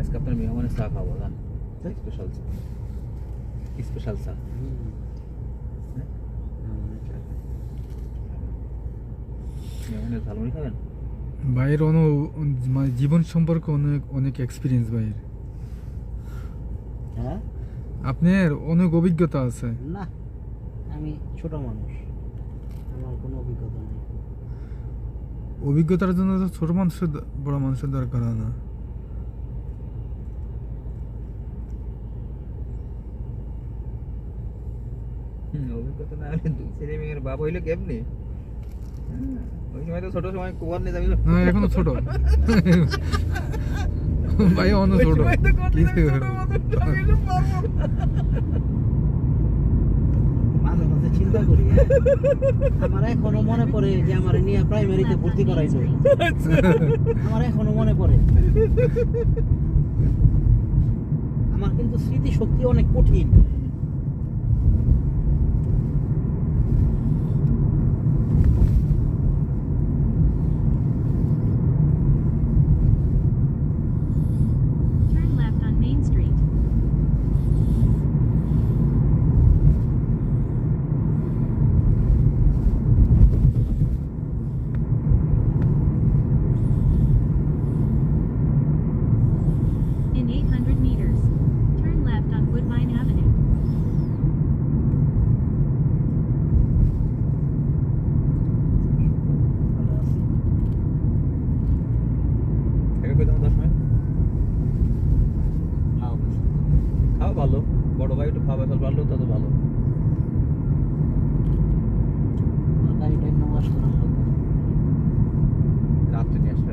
আজকে আপনার মেহমানের চা খাবো না স্পেশাল চা স্পেশাল চা মেহমানের ঝালমুড়ি খাবেন ভাইয়ের মানে জীবন সম্পর্কে অনেক অনেক এক্সপিরিয়েন্স ভাইয়ের হ্যাঁ আপনার অনেক অভিজ্ঞতা আছে না আমি ছোট মানুষ আমার কোনো অভিজ্ঞতা নেই অভিজ্ঞতার জন্য তো ছোট মানুষের বড় মানুষের দরকার হয় না অভিজ্ঞতা না হলে দুই ছেলে মেয়ের বাপ হইলে কেমনি ওই সময় তো ছোট সময় কুয়ার নিয়ে যাবি না এখনো ছোট ভাই অন্য ছোট মাঝে মাঝে চিন্তা করি আমার এখনো মনে পড়ে যে আমার নিয়ে প্রাইমারিতে ভর্তি করাইছে আমার এখনো মনে পড়ে আমার কিন্তু স্মৃতি শক্তি অনেক কঠিন Turn left on Main Street. In 800 meters, turn left on Woodbine Avenue. থেকে পেতাম 10 মিনিট খাওয়া ভালো বড় ভাই একটু খাওয়া ফেল ভালো তত ভালো গাড়িটা নষ্ট করা রাত্রে নিয়ে আসবে